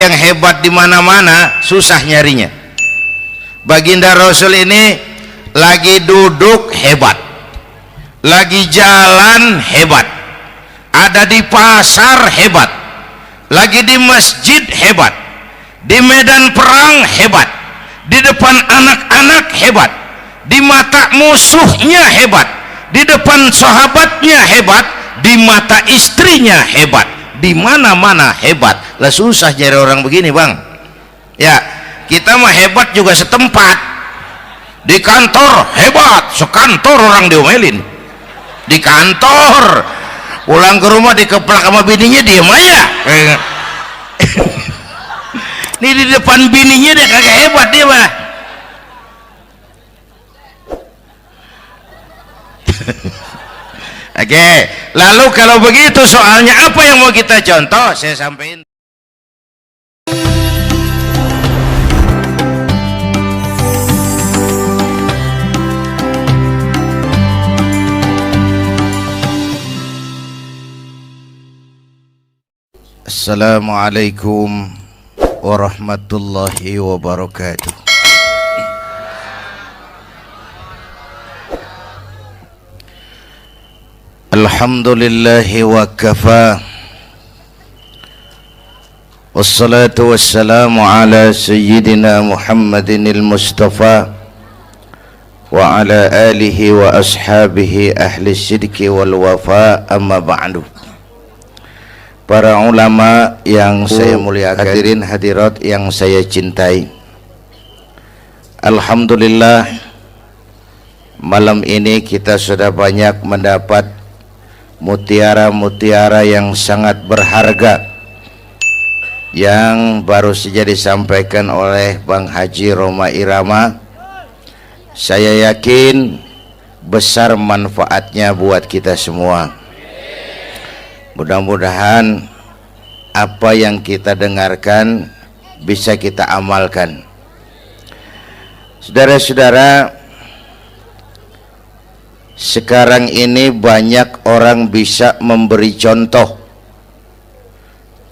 yang hebat di mana-mana susah nyarinya. Baginda Rasul ini lagi duduk hebat, lagi jalan hebat, ada di pasar hebat, lagi di masjid hebat, di medan perang hebat, di depan anak-anak hebat, di mata musuhnya hebat, di depan sahabatnya hebat, di mata istrinya hebat, di mana-mana hebat. Lah susah nyari orang begini, Bang. Ya, kita mah hebat juga setempat. Di kantor hebat, sekantor orang diomelin. Di kantor, pulang ke rumah dikeplak sama bininya diem aja. Ini di depan bininya dia kagak hebat dia mah. Oke, lalu kalau begitu soalnya apa yang mau kita contoh? Saya sampaikan. Assalamualaikum warahmatullahi wabarakatuh. Alhamdulillahi wa kafa, wassalatu wassalamu ala sayyidina Muhammadinil Mustafa wa ala alihi wa ashabihi ahli sidki wal wafa, amma ba'du. Para ulama yang saya muliakan, hadirin hadirat yang saya cintai, alhamdulillah malam ini kita sudah banyak mendapat mutiara-mutiara yang sangat berharga yang baru saja disampaikan oleh Bang Haji Roma Irama. Saya yakin besar manfaatnya buat kita semua. Mudah-mudahan apa yang kita dengarkan bisa kita amalkan. Saudara-saudara, sekarang ini banyak orang bisa memberi contoh,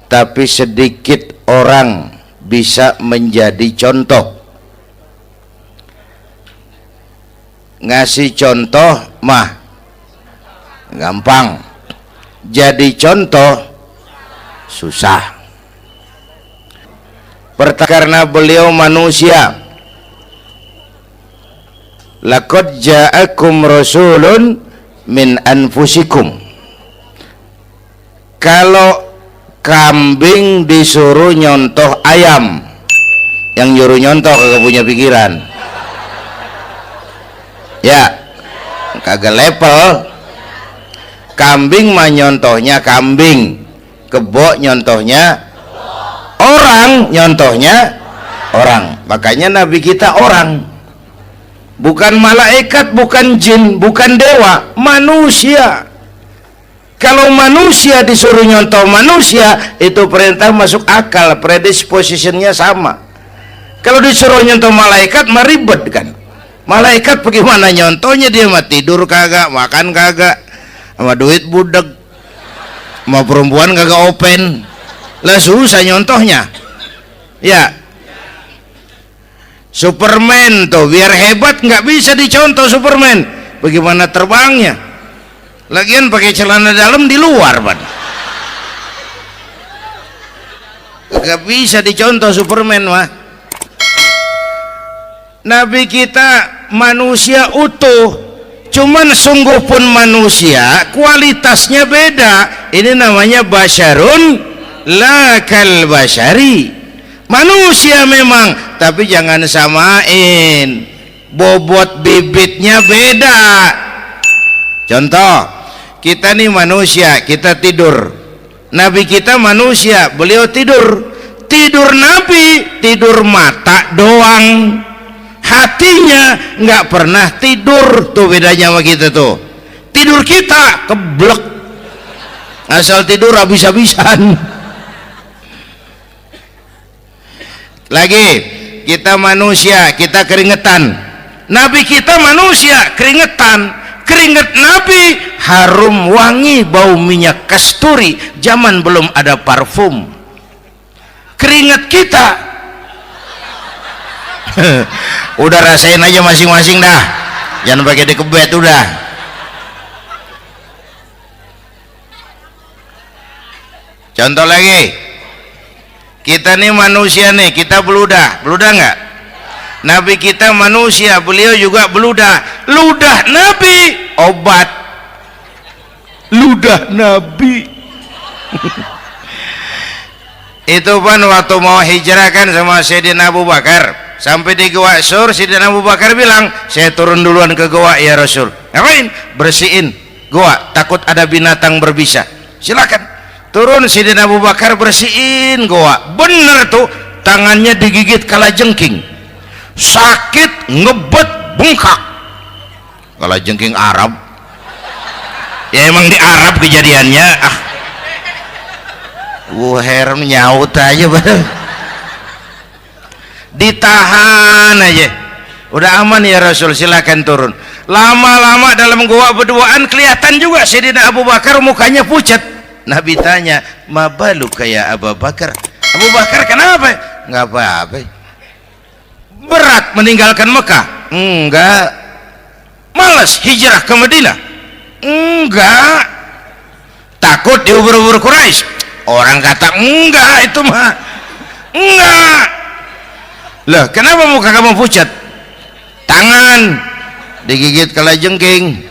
tapi sedikit orang bisa menjadi contoh. Ngasih contoh mah gampang, jadi contoh susah. Karena beliau manusia. Laqad ja'akum rasulun min anfusikum. Kalau kambing disuruh nyontoh ayam, yang nyuruh nyontoh kagak punya pikiran. Ya, kagak level. Kambing mah nyontohnya kambing, kebo nyontohnya orang, nyontohnya orang. Makanya Nabi kita orang, bukan malaikat, bukan jin, bukan dewa, manusia. Kalau manusia disuruh nyontoh manusia, itu perintah masuk akal, predispositionnya sama. Kalau disuruh nyontoh malaikat mah ribet kan. Malaikat bagaimana nyontohnya, dia mah tidur kagak, makan kagak, sama duit budeg, sama perempuan kagak open. Lah susah nyontohnya. Ya, Superman tuh biar hebat nggak bisa dicontoh Superman. Bagaimana terbangnya? Lagian pakai celana dalam di luar, Pak. Nggak bisa dicontoh Superman mah. Nabi kita manusia utuh, cuman sungguh pun manusia, kualitasnya beda. Ini namanya basyarun la kal basyari. Manusia memang, tapi jangan samain, bobot bibitnya beda. Contoh, kita nih manusia, kita tidur. Nabi kita manusia, beliau tidur. Tidur Nabi, tidur mata doang, hatinya nggak pernah tidur. Tuh bedanya sama kita tuh. Tidur kita keblek, asal tidur habis-habisan. Lagi, kita manusia, kita keringetan. Nabi kita manusia, keringetan. Keringet Nabi harum wangi, bau minyak kasturi. Zaman belum ada parfum. keringat kita. Udah rasain aja masing-masing dah, jangan pakai dikebet udah. Contoh lagi, kita nih manusia nih, kita beludah nggak? Nabi kita manusia, beliau juga beludah. Ludah Nabi obat, ludah Nabi. Itu pun waktu mau hijrah kan sama Sayyidina Abu Bakar, sampai di Gua Sur, Sayyidina Abu Bakar bilang, saya turun duluan ke gua ya Rasul. Ngapain? Bersihin gua, takut ada binatang berbisa. Silakan. Turun Sayyidina Abu Bakar bersihin gua. Bener tuh, tangannya digigit kalajengking. Sakit, ngebet, bengkak. Kalajengking Arab. Ya emang di Arab kejadiannya. Wuher nyaut aja badan. Ditahan aja. Udah aman ya Rasul, silakan turun. Lama-lama dalam gua berduaan kelihatan juga Sayyidina Abu Bakar mukanya pucat. Nabi tanya, "Ma baluka ya Abu Bakar?" Abu Bakar kenapa? Enggak apa-apa. Berat meninggalkan Mekah? Enggak. Malas hijrah ke Madinah? Enggak. Takut diubur-ubur Quraisy? Orang kata enggak, itu mah enggak. Lah kenapa muka kamu pucat? Tangan digigit kalajengking.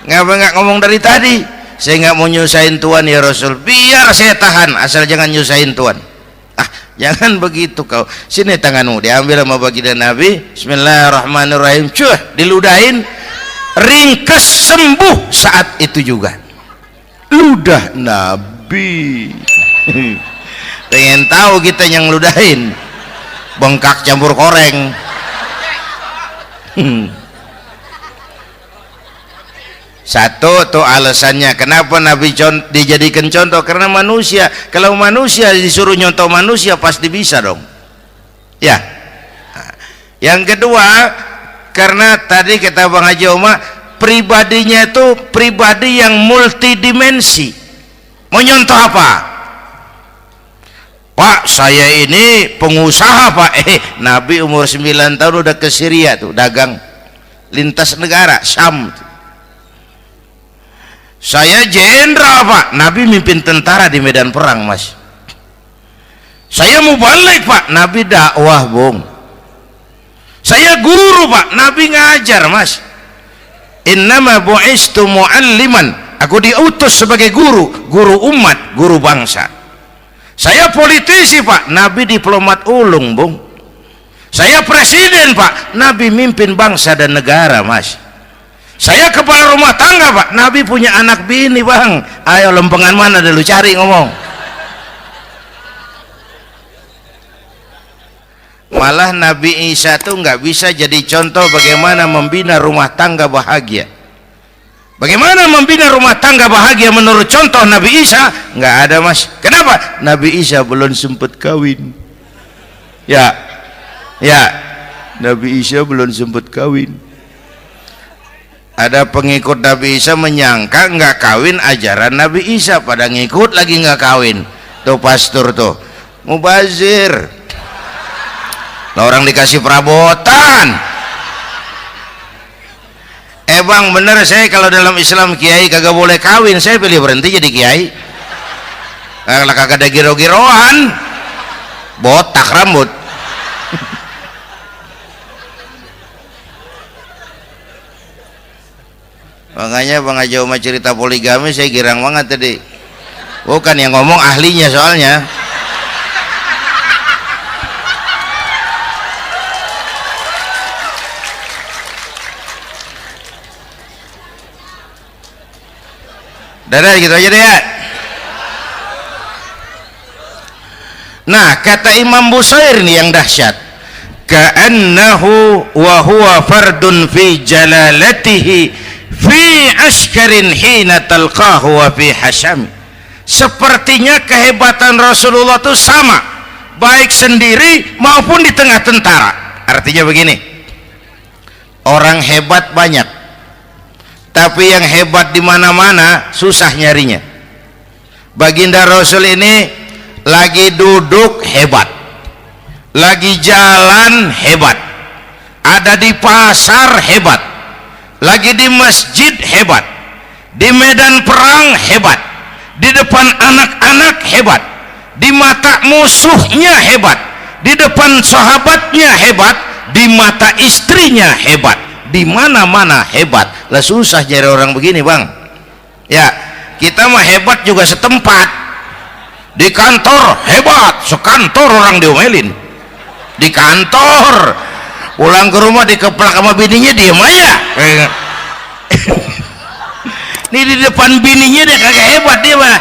Ngapa nggak ngomong dari tadi? Saya nggak mau nyusahin Tuhan ya Rasul. Biar saya tahan, asal jangan nyusahin Tuhan. Jangan begitu kau. Sini tanganmu, diambil sama baginda Nabi. Bismillahirrahmanirrahim. Cuh, diludahin, ringkes, sembuh saat itu juga. Ludah Nabi. Pengen tahu kita yang ludahin, bengkak campur koreng. Satu tuh alasannya kenapa Nabi dijadikan contoh, karena manusia. Kalau manusia disuruh nyontoh manusia pasti bisa dong ya. Yang kedua, karena tadi kata Bang Haji Oma, pribadinya itu pribadi yang multidimensi. Mau nyontoh apa? Pak, saya ini pengusaha Pak. Nabi umur 9 tahun udah ke Syria tuh, dagang lintas negara, Syam tuh. Saya jenderal Pak, Nabi mimpin tentara di medan perang Mas. Saya mau balik Pak, Nabi dakwah Bung. Saya guru Pak, Nabi ngajar Mas. Innama bu'istu mu'alliman, aku diutus sebagai guru, guru umat, guru bangsa. Saya politisi Pak, Nabi diplomat ulung Bung. Saya presiden Pak, Nabi mimpin bangsa dan negara Mas. Saya kepala rumah tangga Pak, Nabi punya anak bini Bang. Ayo lempengan mana dulu cari ngomong. Malah Nabi Isa tuh nggak bisa jadi contoh bagaimana membina rumah tangga bahagia. Bagaimana membina rumah tangga bahagia menurut contoh Nabi Isa? Nggak ada Mas. Kenapa? Nabi Isa belum sempat kawin. Ya, Nabi Isa belum sempat kawin. Ada pengikut Nabi Isa menyangka nggak kawin ajaran Nabi Isa, pada ngikut lagi nggak kawin. Tuh pastor tuh mubazir. Nah, orang dikasih perabotan. Bang bener, saya kalau dalam Islam kiai kagak boleh kawin, saya pilih berhenti jadi kiai. Kalau kagak ada giro-giroan, botak rambut. Makanya Bang Haji Oma cerita poligami saya girang banget tadi. Bukan yang ngomong ahlinya soalnya. Dadah gitu aja deh ya. Nah kata Imam Busair nih yang dahsyat, ka'annahu wa huwa fardun fi jalalatihi fi ashkarin hina talqahu wa fi hasham. Sepertinya kehebatan Rasulullah itu sama baik sendiri maupun di tengah tentara. Artinya begini, orang hebat banyak, tapi yang hebat di mana-mana susah nyarinya. Baginda Rasul ini lagi duduk hebat, lagi jalan hebat, ada di pasar hebat, lagi di masjid hebat, di medan perang hebat, di depan anak-anak hebat, di mata musuhnya hebat, di depan sahabatnya hebat, di mata istrinya hebat, di mana-mana hebat. Lah susah jadi orang begini, Bang. Ya, kita mah hebat juga setempat. Di kantor hebat, sekantor orang diomelin. Di kantor, pulang ke rumah dikeplak sama bininya, diem aja. Ini di depan bininya dia kagak hebat dia mah.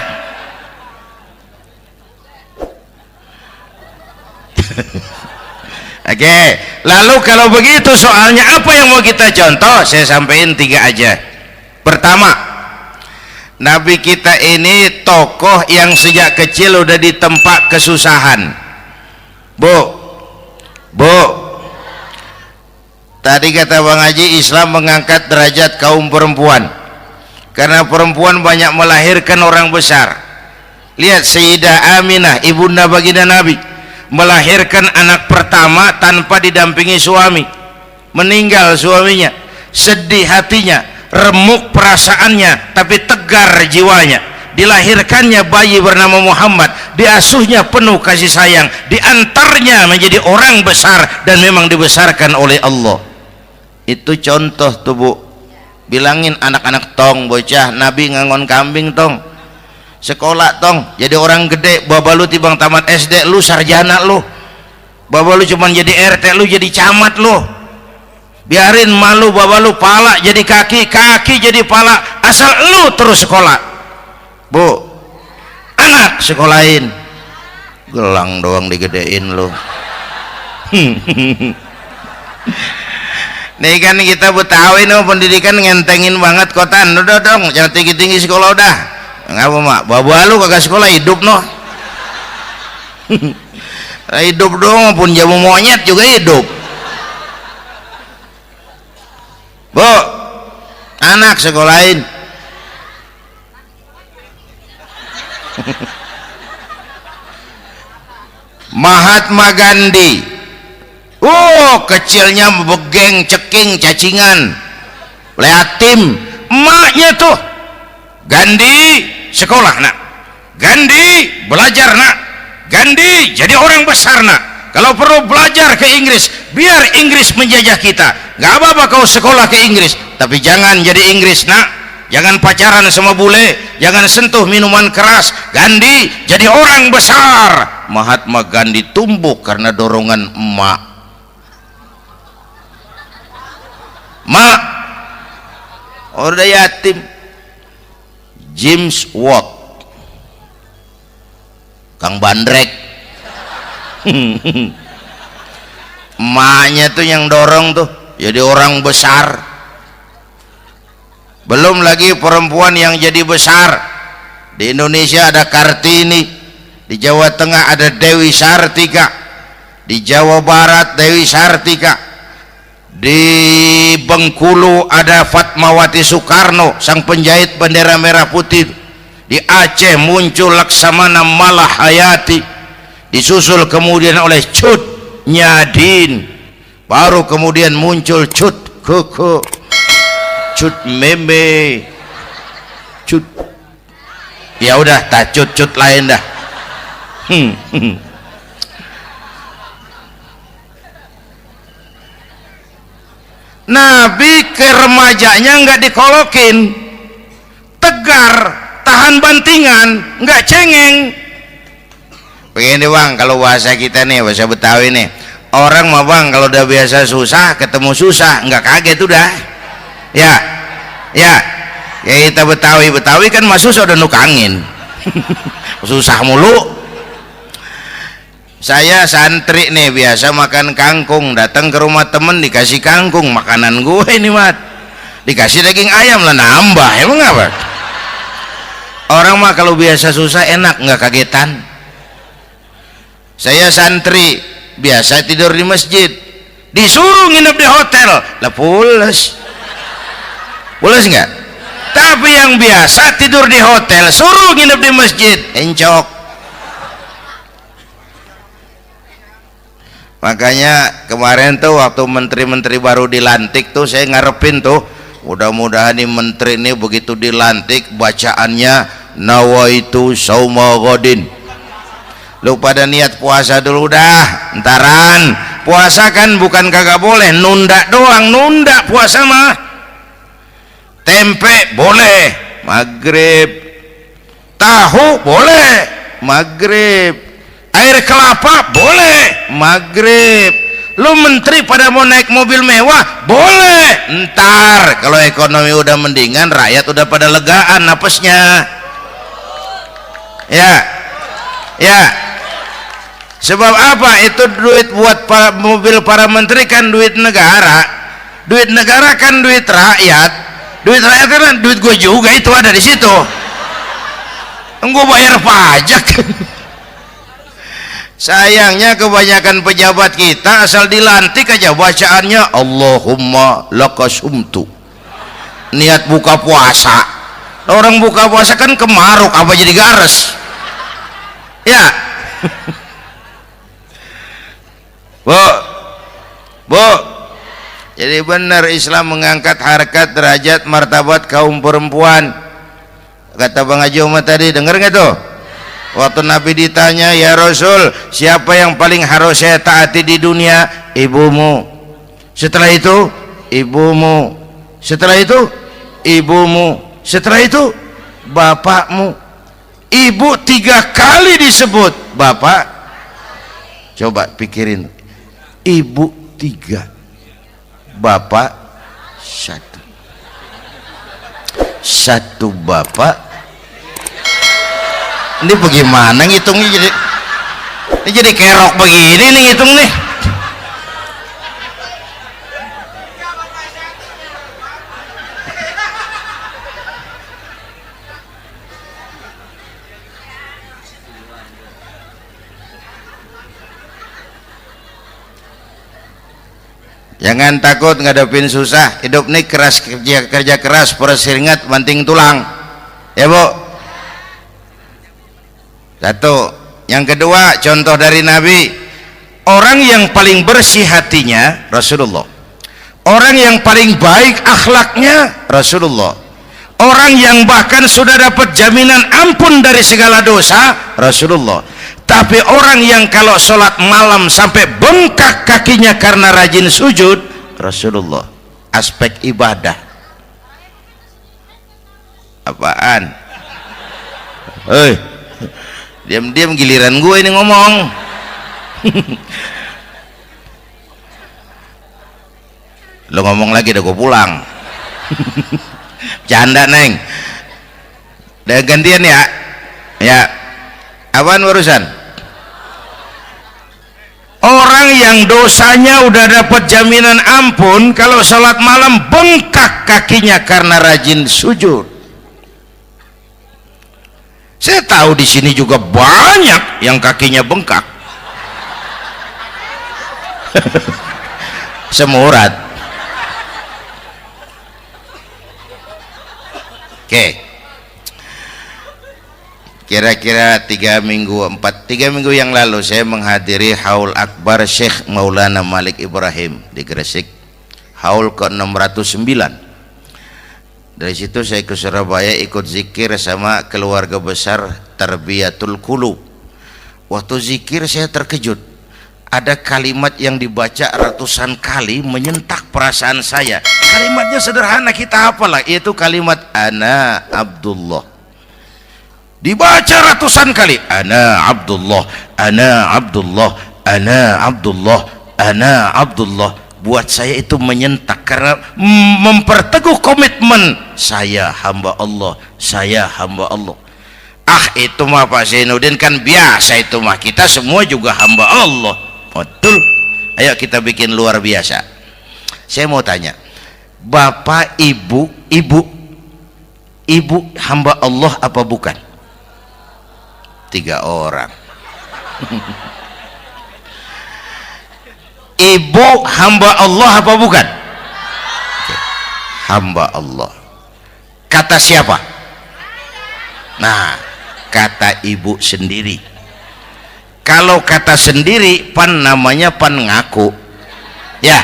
Oke, lalu kalau begitu soalnya apa yang mau kita contoh? Saya sampaikan 3 aja. Pertama, Nabi kita ini tokoh yang sejak kecil udah ditempa kesusahan. Bu, tadi kata Bang Haji, Islam mengangkat derajat kaum perempuan karena perempuan banyak melahirkan orang besar. Lihat Sayyidah Aminah, ibunda baginda Nabi, melahirkan anak pertama tanpa didampingi suami. Meninggal suaminya, sedih hatinya, remuk perasaannya, tapi tegar jiwanya. Dilahirkannya bayi bernama Muhammad, diasuhnya penuh kasih sayang, diantarnya menjadi orang besar dan memang dibesarkan oleh Allah. Itu contoh tuh, Bu. Bilangin anak-anak tong, bocah, Nabi ngangon kambing tong, sekolah tong, jadi orang gede. Baba lu tibang tamat SD, lu sarjana lu. Baba lu cuman jadi RT, lu jadi camat lu. Biarin malu baba lu, pala jadi kaki, kaki jadi pala, asal lu terus sekolah. Bu, anak sekolahin, gelang doang digedein lu. Nih kan kita Betawi nih pendidikan ngentengin banget kotan. Udah dong, jangan tinggi-tinggi sekolah udah. Ngapa mak? Baba lu kagak sekolah, hidup noh. Hidup dong, pun jamu monyet juga hidup. Bu, anak sekolahin. Mahatma Gandhi, kecilnya begeng, ceking, cacingan, leatim. Emaknya tuh, Gandhi sekolah nak, Gandhi belajar nak, Gandhi jadi orang besar nak. Kalau perlu belajar ke Inggris, biar Inggris menjajah kita. Gak apa-apa kau sekolah ke Inggris, tapi jangan jadi Inggris nak. Jangan pacaran sama bule, jangan sentuh minuman keras. Gandhi jadi orang besar. Mahatma Gandhi tumbuh karena dorongan emak. Mak, udah yatim. James Watt, Kang Bandrek. Emaknya tuh yang dorong tuh jadi orang besar. Belum lagi perempuan yang jadi besar. Di Indonesia ada Kartini, di Jawa Tengah ada Dewi Sartika, di Jawa Barat Dewi Sartika, di Bengkulu ada Fatmawati Soekarno, sang penjahit bendera merah putih. Di Aceh muncul Laksamana Malahayati, disusul kemudian oleh Cut Nyadin, baru kemudian muncul Cut Koko, Cut Meme, Cut, ya udah tak cut lain dah. Nabi ke remajanya nggak dikolokin, tegar, tahan bantingan, nggak cengeng. Begini Bang, kalau bahasa kita nih, bahasa Betawi nih, orang mah Bang kalau udah biasa susah ketemu susah nggak kaget udah. Ya kita Betawi kan masuk udah nukangin. Susah mulu. Saya santri nih biasa makan kangkung, datang ke rumah temen dikasih kangkung, makanan gue ini mat, dikasih daging ayam lah nambah. Emang apa? Orang mah kalau biasa susah enak, nggak kagetan. Saya santri biasa tidur di masjid, disuruh nginep di hotel lah pules nggak? Tapi yang biasa tidur di hotel suruh nginep di masjid, encok. Makanya kemarin tuh waktu menteri-menteri baru dilantik tuh saya ngarepin tuh, mudah-mudahan nih menteri ini begitu dilantik bacaannya nawaitu sauma ghadin. Lu pada niat puasa dulu dah, entaran. Puasa kan bukan kagak boleh, nunda doang, nunda puasa mah. Tempe boleh maghrib, tahu boleh maghrib, air kelapa boleh maghrib. Lu menteri pada mau naik mobil mewah boleh, ntar kalau ekonomi udah mendingan, rakyat udah pada legaan napasnya. Ya, ya. Sebab apa? Itu duit buat mobil para menteri kan duit negara. Duit negara kan duit rakyat. Duit rakyat kan duit gue juga, itu ada di situ. Gue bayar pajak. Sayangnya kebanyakan pejabat kita asal dilantik aja bacaannya Allahumma lakasumtu. Niat buka puasa. Orang buka puasa kan kemaruk, apa jadi gares? Ya. Bu, jadi benar Islam mengangkat harkat, derajat, martabat kaum perempuan. Kata Bang Haji Umar tadi, dengar nggak tuh? Waktu Nabi ditanya, ya Rasul, siapa yang paling harus saya taati di dunia? Ibumu. Setelah itu, ibumu. Setelah itu, ibumu. Setelah itu, bapakmu. Ibu 3 kali disebut, bapak. Coba pikirin. Ibu 3, bapak 1. 1 bapak. Ini bagaimana ngitungnya, ini jadi kerok begini nih ngitung nih. Jangan takut ngadepin susah. Hidup nih keras, kerja keras, peres keringat, banting tulang. Ya Bu. Satu. Yang kedua, contoh dari Nabi, orang yang paling bersih hatinya Rasulullah. Orang yang paling baik akhlaknya Rasulullah. Orang yang bahkan sudah dapat jaminan ampun dari segala dosa Rasulullah. Tapi orang yang kalau sholat malam sampai bengkak kakinya karena rajin sujud Rasulullah. Aspek ibadah. Apaan? Hei, diam-diam giliran gue ini ngomong. Lo ngomong lagi udah gue pulang. Canda neng. Udah gantian ya. Ya. Apaan urusan? Orang yang dosanya udah dapat jaminan ampun, kalau sholat malam bengkak kakinya karena rajin sujud. Saya tahu di sini juga banyak yang kakinya bengkak. Semurat. Oke. Kira-kira 3 minggu yang lalu saya menghadiri haul akbar Syekh Maulana Malik Ibrahim di Gresik, haul ke-609. Dari situ saya ke Surabaya ikut zikir sama keluarga besar Tarbiyatul Qulub. Waktu zikir saya terkejut, ada kalimat yang dibaca ratusan kali menyentak perasaan saya. Kalimatnya sederhana, kita hafalah, yaitu kalimat ana Abdullah. Dibaca ratusan kali, ana Abdullah, ana Abdullah, ana Abdullah, ana Abdullah. Buat saya itu menyentak karena memperteguh komitmen saya hamba Allah, saya hamba Allah. Ah, itu mah Pak Zainuddin kan biasa, itu mah kita semua juga hamba Allah. Betul. Ayo kita bikin luar biasa. Saya mau tanya, Bapak, Ibu hamba Allah apa bukan? 3 orang. Ibu hamba Allah apa bukan? Hamba Allah. Kata siapa? Nah, kata ibu sendiri. Kalau kata sendiri pan namanya pan ngaku ya.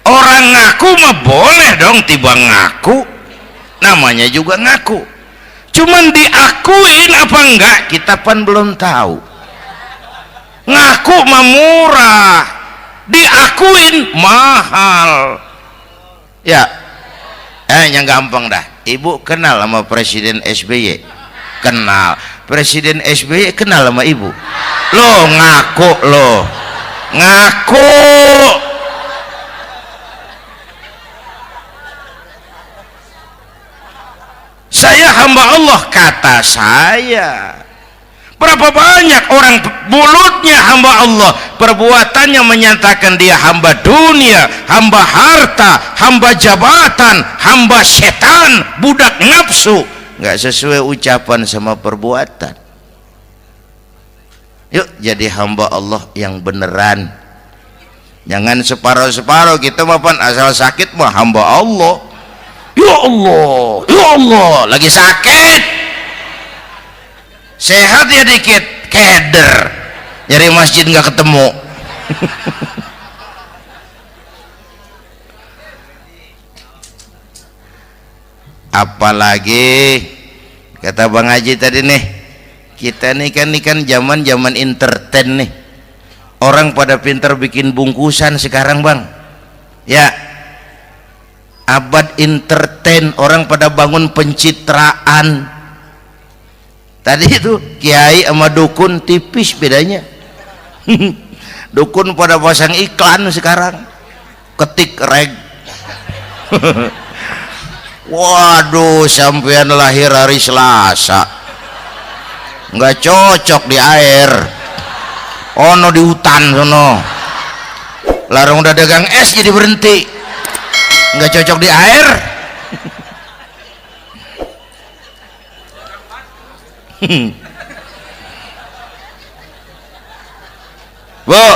Orang ngaku mah boleh dong tiba ngaku, namanya juga ngaku. Cuman diakuin apa enggak kita pan belum tahu. Ngaku mah murah, diakuin mahal ya. Yang gampang dah, ibu kenal sama Presiden SBY? Kenal. Presiden SBY kenal sama ibu? Lo ngaku, lo ngaku. Saya hamba Allah, kata saya. Berapa banyak orang mulutnya hamba Allah, perbuatannya menyatakan dia hamba dunia, hamba harta, hamba jabatan, hamba setan, budak nafsu. Nggak sesuai ucapan sama perbuatan. Yuk jadi hamba Allah yang beneran. Jangan separuh-separuh. Kita mapan asal sakit mah hamba Allah. Ya Allah, ya Allah, lagi sakit, sehat ya dikit, keder, nyari masjid nggak ketemu. Apalagi kata Bang Haji tadi nih, kita nih kan zaman entertain nih, orang pada pinter bikin bungkusan sekarang Bang ya. Abad entertain, orang pada bangun pencitraan. Tadi itu kiai sama dukun tipis bedanya. Dukun pada pasang iklan sekarang, ketik reg. Waduh, sampean lahir hari Selasa, nggak cocok di air, ono di hutan sono. Larang udah dagang es jadi berhenti, nggak cocok di air. Bu,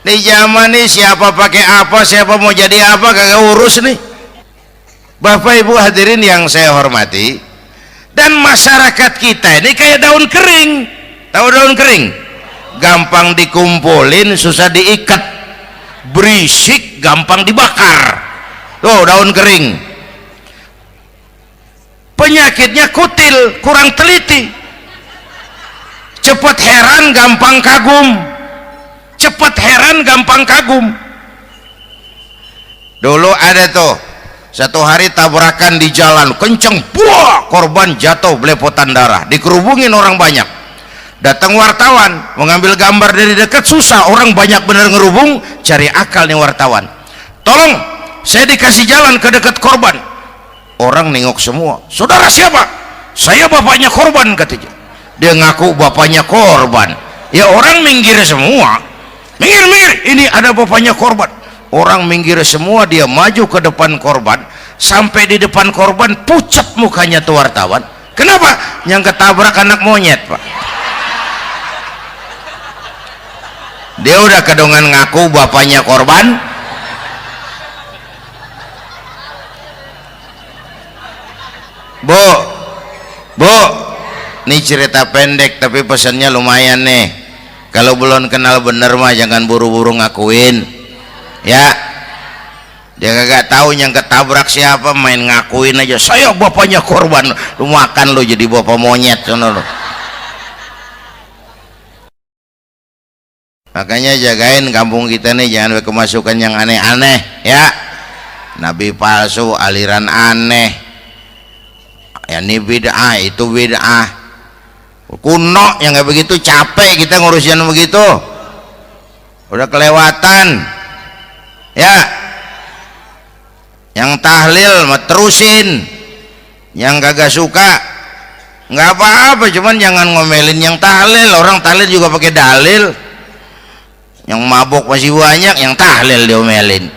di zaman ini siapa pakai apa, siapa mau jadi apa kagak urus nih. Bapak Ibu hadirin yang saya hormati, dan masyarakat kita ini kayak daun kering. Tahu daun kering? Gampang dikumpulin, susah diikat, berisik, gampang dibakar. Tuh daun kering. Penyakitnya kutil, kurang teliti, cepat heran, gampang kagum. Cepat heran, gampang kagum. Dulu ada tuh satu hari tabrakan di jalan kenceng, buah, korban jatuh belepotan darah, dikerubungin orang banyak. Datang wartawan mengambil gambar dari dekat, susah, orang banyak bener ngerubung. Cari akal nih wartawan, tolong saya dikasih jalan ke dekat korban. Orang nengok semua, saudara siapa? Saya bapaknya korban katanya. Dia ngaku bapaknya korban. Ya orang minggir semua, minggir, ini ada bapaknya korban. Orang minggir semua, dia maju ke depan korban. Sampai di depan korban pucat mukanya tuh wartawan. Kenapa? Yang ketabrak anak monyet Pak. Dia udah kedongan ngaku bapaknya korban. Bu, ini cerita pendek tapi pesannya lumayan nih. Kalau belum kenal bener mah jangan buru-buru ngakuin ya. Dia kagak tahu yang ketabrak siapa, main ngakuin aja, saya bapaknya korban. Lu makan lu jadi bapak monyet sono lu. Makanya jagain kampung kita nih, jangan kemasukan yang aneh-aneh ya. Nabi palsu, aliran aneh ya, ini bid'ah, itu bid'ah kuno yang kayak begitu. Capek kita ngurusin begitu, udah kelewatan ya. Yang tahlil mah terusin, yang kagak suka nggak apa-apa, cuman jangan ngomelin yang tahlil. Orang tahlil juga pakai dalil. Yang mabok masih banyak, yang tahlil diomelin.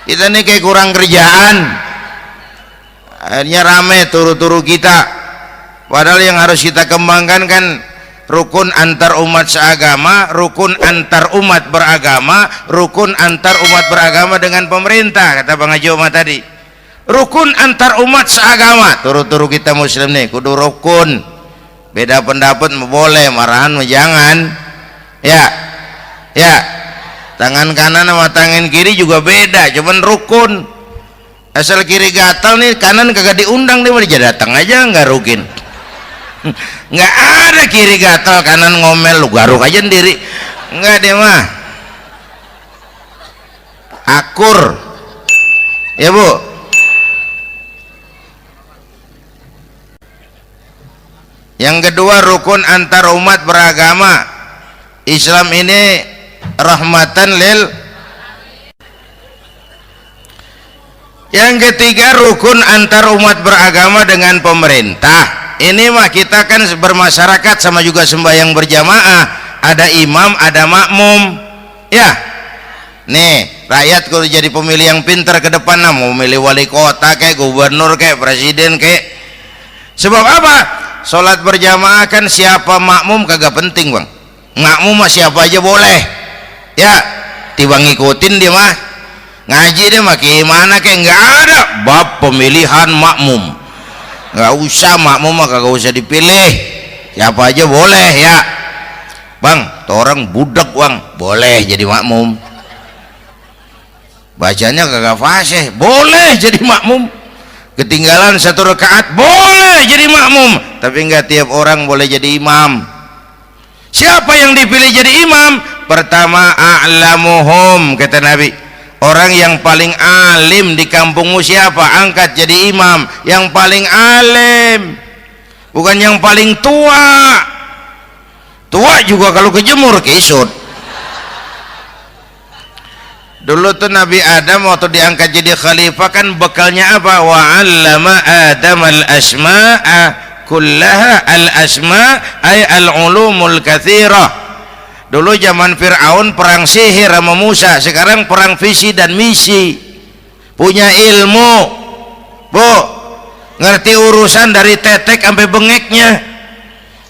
Kita nih kayak kurang kerjaan, akhirnya rame turu-turu kita. Padahal yang harus kita kembangkan kan rukun antar umat seagama, rukun antar umat beragama, rukun antar umat beragama dengan pemerintah. Kata Bang Haji Omar tadi, rukun antar umat seagama, turu-turu kita muslim nih kudu rukun beda pendapat boleh, marahan jangan. Ya, ya, tangan kanan sama tangan kiri juga beda, cuman rukun. Asal kiri gatal nih, kanan kagak diundang dia, dia datang aja nggak rukin. Nggak ada kiri gatal kanan ngomel, lu garuk aja sendiri, nggak deh mah. Akur, ya bu. Yang kedua, rukun antar umat beragama. Islam ini rahmatan lil. Yang ketiga, rukun antar umat beragama dengan pemerintah. Ini mah kita kan bermasyarakat sama juga sembahyang berjamaah, ada imam ada makmum ya. Nih rakyat kalau jadi pemilih yang pintar ke depan, nah, mau milih wali kota kayak gubernur kayak presiden kayak, sebab apa? Sholat berjamaah kan siapa makmum kagak penting bang, makmum mah siapa aja boleh ya, tiba ngikutin dia mah, ngaji dia mah gimana kayak, nggak ada bab pemilihan makmum, nggak usah, makmum mah kagak usah dipilih, siapa aja boleh ya bang. Tuh orang budak bang boleh jadi makmum, bacanya kagak fasih boleh jadi makmum, ketinggalan satu rakaat boleh jadi makmum, tapi nggak tiap orang boleh jadi imam. Siapa yang dipilih jadi imam? Pertama, a'lamuhum, kata Nabi, orang yang paling alim di kampungmu siapa? Angkat jadi imam. Yang paling alim, bukan yang paling tua. Tua juga kalau kejemur kisut. Dulu tuh Nabi Adam waktu diangkat jadi khalifah kan bekalnya apa? Wa 'allama Adam al-asma'a kullaha. Al-asma' ay al-ulumul katsirah. Dulu zaman Fir'aun perang sihir sama Musa, sekarang perang visi dan misi. Punya ilmu, bu, ngerti urusan dari tetek sampai bengeknya.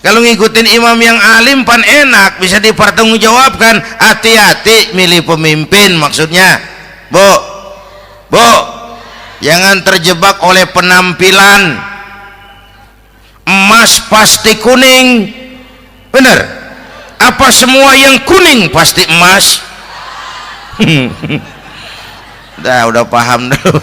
Kalau ngikutin imam yang alim pan enak, bisa dipertanggungjawabkan. Hati-hati milih pemimpin, maksudnya bu, jangan terjebak oleh penampilan. Emas pasti kuning, bener? Apa semua yang kuning pasti emas? Udah paham dulu.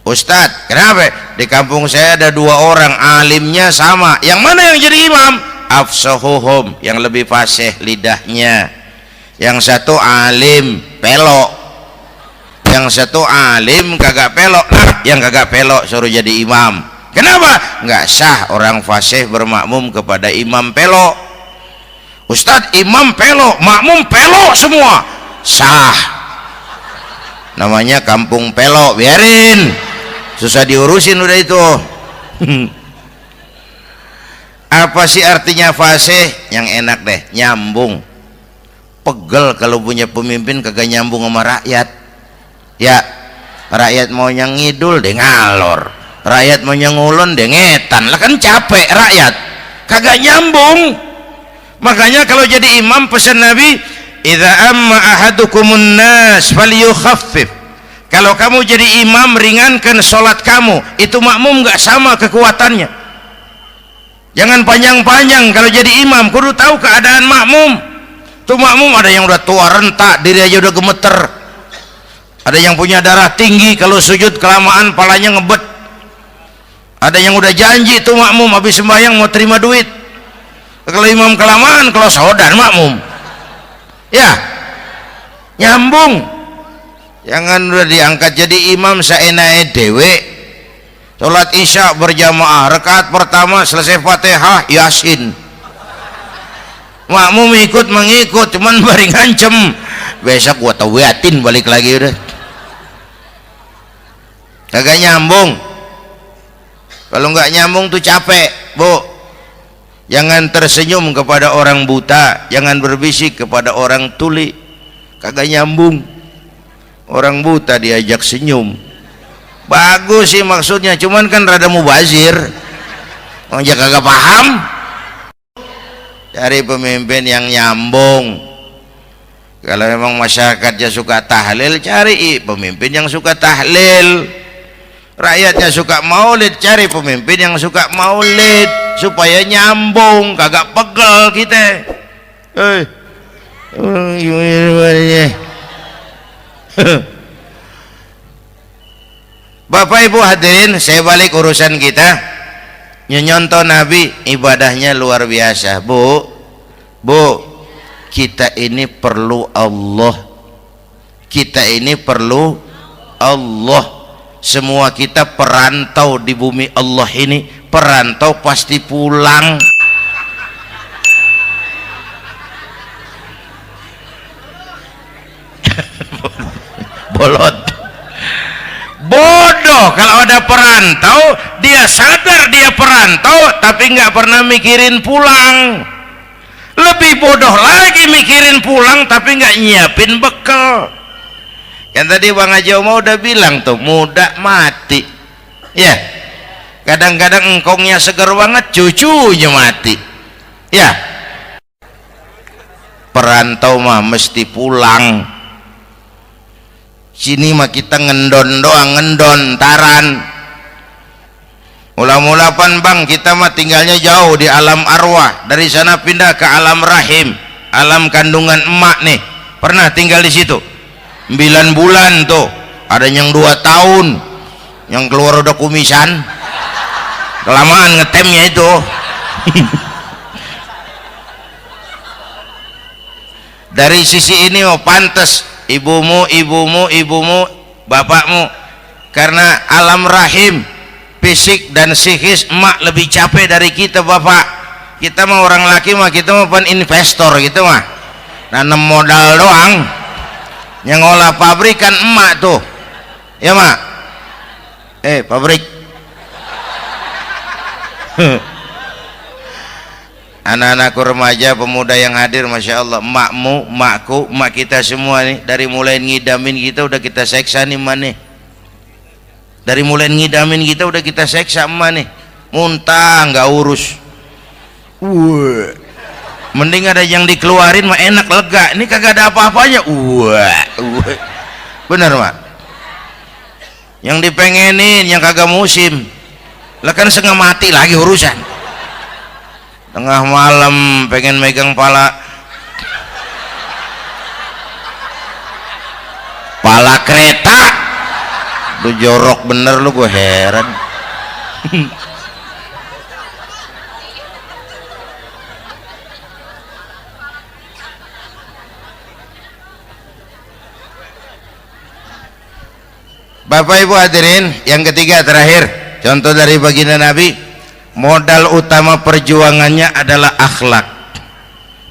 Ustadz, kenapa? Di kampung saya ada dua orang alimnya sama, yang mana yang jadi imam? Afsahuhum, yang lebih fasih lidahnya. Yang satu alim pelok, yang satu alim kagak pelok. Nah, yang kagak pelok suruh jadi imam. Kenapa? Nggak sah orang fasih bermakmum kepada imam pelok. Ustadz, imam pelok, makmum pelok semua, sah. Namanya kampung pelok, biarin, susah diurusin udah itu. Apa sih artinya fasih? Yang enak deh, nyambung. Pegel kalau punya pemimpin kagak nyambung sama rakyat ya. Rakyat mau yang ngidul deh ngalor, rakyat mau yang ngulon deh ngetan, lah kan capek rakyat, kagak nyambung. Makanya kalau jadi imam pesan Nabi, idza amma ahadukumun nas falyukhaffif. Kalau kamu jadi imam, ringankan sholat kamu. Itu makmum nggak sama kekuatannya. Jangan panjang-panjang kalau jadi imam, kudu tahu keadaan makmum. Tuh makmum ada yang udah tua renta, diri aja udah gemeter. Ada yang punya darah tinggi, kalau sujud kelamaan palanya ngebet. Ada yang udah janji tuh makmum habis sembahyang mau terima duit. Kalau imam kelamaan, kalau saudan makmum. Ya, nyambung. Jangan udah diangkat jadi imam saenake dhewe. Salat Isya berjamaah, rakaat pertama selesai Fatihah Yasin. Makmum ikut mengikut, cuman bari ngancem. Besok gua tawiatin balik lagi udah. Kagak nyambung. Kalau nggak nyambung tuh capek, bu. Jangan tersenyum kepada orang buta, jangan berbisik kepada orang tuli, kagak nyambung. Orang buta diajak senyum, bagus sih maksudnya, cuman kan rada mubazir, orang kagak paham. Cari pemimpin yang nyambung. Kalau memang masyarakatnya suka tahlil, cari pemimpin yang suka tahlil. Rakyatnya suka maulid, cari pemimpin yang suka maulid supaya nyambung, kagak pegel kita. Bapak Ibu hadirin, saya balik urusan kita. Nyontoh Nabi ibadahnya luar biasa. Bu, kita ini perlu Allah. Kita ini perlu Allah. Semua kita perantau di bumi Allah ini. Perantau pasti pulang. Bolot. Bodoh kalau ada perantau, dia sadar dia perantau tapi nggak pernah mikirin pulang. Lebih bodoh lagi mikirin pulang tapi nggak nyiapin bekal. Kan tadi Bang Haji Omah udah bilang tuh, muda mati. Ya, kadang-kadang engkongnya seger banget, cucunya mati. Ya, perantau mah mesti pulang. Sini mah kita ngendon doang, ngendon taran. Mula-mula pan Bang, kita mah tinggalnya jauh di alam arwah. Dari sana pindah ke alam rahim, alam kandungan emak nih. Pernah tinggal di situ 9 bulan tuh. Ada yang 2 tahun, yang keluar udah kumisan, kelamaan ngetemnya itu. Dari sisi ini mau pantas ibumu, bapakmu, karena alam rahim fisik dan psikis emak lebih capek dari kita bapak. Kita mah orang laki mah, kita mah pan investor gitu mah, nanam modal doang. Yang ngolah pabrik kan emak tuh, ya mak. Pabrik. Anak-anakku remaja, pemuda yang hadir, masya Allah, emakmu, emakku, emak kita semua nih, dari mulai ngidamin kita udah kita seksa nih emak nih. Dari mulai ngidamin kita udah kita seksa emak nih. Muntah nggak urus. Mending ada yang dikeluarin mah enak, lega. Ini kagak ada apa-apanya. Bener mak. Yang dipengenin yang kagak musim. Lah kan setengah mati lagi urusan. Tengah malam pengen megang pala kereta. Lu jorok bener lu, gue heran. Bapak Ibu hadirin, yang ketiga terakhir, contoh dari baginda Nabi, modal utama perjuangannya adalah akhlak.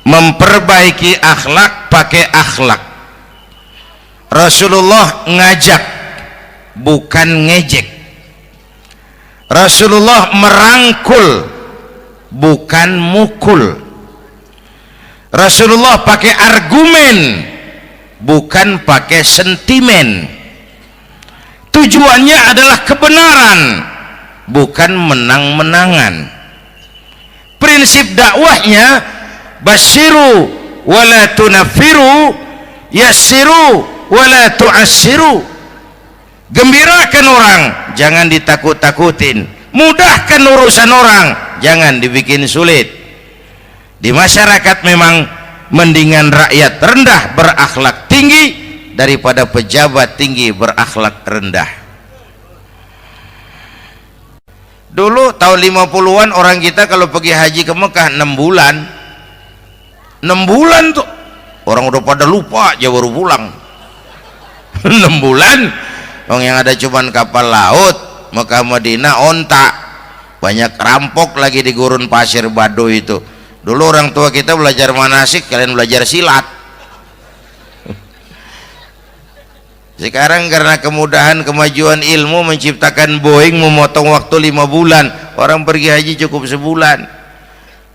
Memperbaiki akhlak, pakai akhlak. Rasulullah ngajak, bukan ngejek. Rasulullah merangkul, bukan mukul. Rasulullah pakai argumen, bukan pakai sentimen. Tujuannya adalah kebenaran, bukan menang-menangan. Prinsip dakwahnya basyiru wala tunafiru, yassiru wala tu'assiru. Gembirakan orang, jangan ditakut-takutin. Mudahkan urusan orang, jangan dibikin sulit. Di masyarakat memang mendingan rakyat rendah berakhlak tinggi daripada pejabat tinggi berakhlak rendah. Dulu tahun 50-an orang kita kalau pergi haji ke Mekah 6 bulan. 6 bulan tuh orang udah pada lupa aja baru pulang. 6 bulan orang yang ada cuman kapal laut, Mekah Madinah onta, banyak rampok lagi di gurun pasir Baduy itu. Dulu orang tua kita belajar manasik, kalian belajar silat. Sekarang karena kemudahan kemajuan ilmu menciptakan Boeing memotong waktu 5 bulan, orang pergi haji cukup sebulan.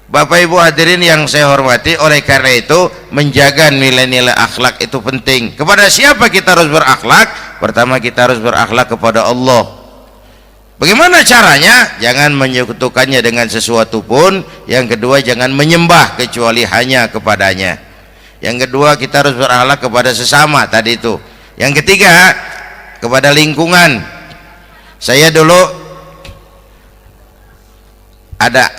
Bapak Ibu hadirin yang saya hormati, oleh karena itu menjaga nilai-nilai akhlak itu penting. Kepada siapa kita harus berakhlak? Pertama, kita harus berakhlak kepada Allah. Bagaimana caranya? Jangan menyekutukannya dengan sesuatu pun. Yang kedua, jangan menyembah kecuali hanya kepadanya. Yang kedua, kita harus berakhlak kepada sesama tadi itu. Yang ketiga, kepada lingkungan. Saya dulu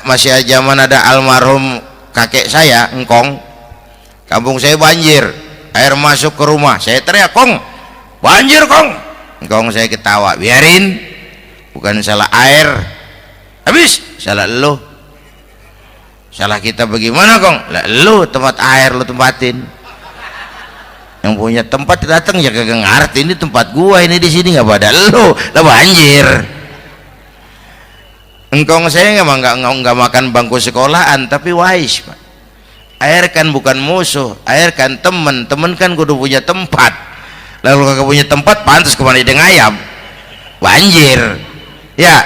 masih zaman ada almarhum kakek saya, engkong. Kampung saya banjir, air masuk ke rumah. Saya teriak, "Kong, banjir, Kong." Engkong saya ketawa, "Biarin, bukan salah air." Habis, salah lu. Salah kita bagaimana, Kong? Lah lu tempat air lu tempatin. Yang punya tempat datang ya kagak ngerti, ini tempat gua, ini di sini nggak pada lu, lah banjir. Engkong saya nggak makan bangku sekolahan, tapi wise, Pak. Air kan bukan musuh, air kan temen kan kudu punya tempat. Lalu kagak punya tempat, pantas kemana dia ngayap, banjir. Ya,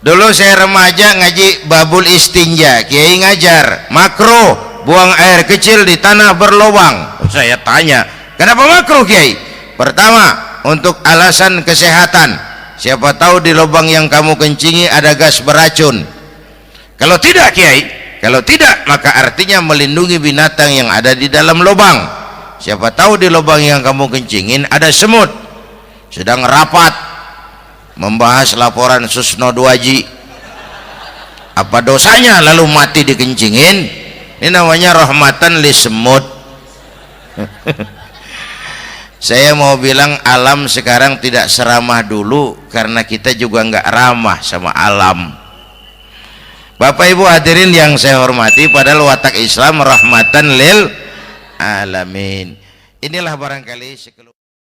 dulu saya remaja ngaji babul istinja, kiai ngajar makruh buang air kecil di tanah berlubang. Saya tanya, kenapa makruh, Kiai? Pertama, untuk alasan kesehatan. Siapa tahu di lubang yang kamu kencingi ada gas beracun. Kalau tidak, Kiai, kalau tidak, maka artinya melindungi binatang yang ada di dalam lubang. Siapa tahu di lubang yang kamu kencingin ada semut. Sedang rapat membahas laporan Susno 2Ji. Apa dosanya lalu mati dikencingin? Ini namanya rahmatan li semut. Saya mau bilang alam sekarang tidak seramah dulu karena kita juga nggak ramah sama alam. Bapak Ibu hadirin yang saya hormati, padahal watak Islam rahmatan lil alamin. Inilah barangkali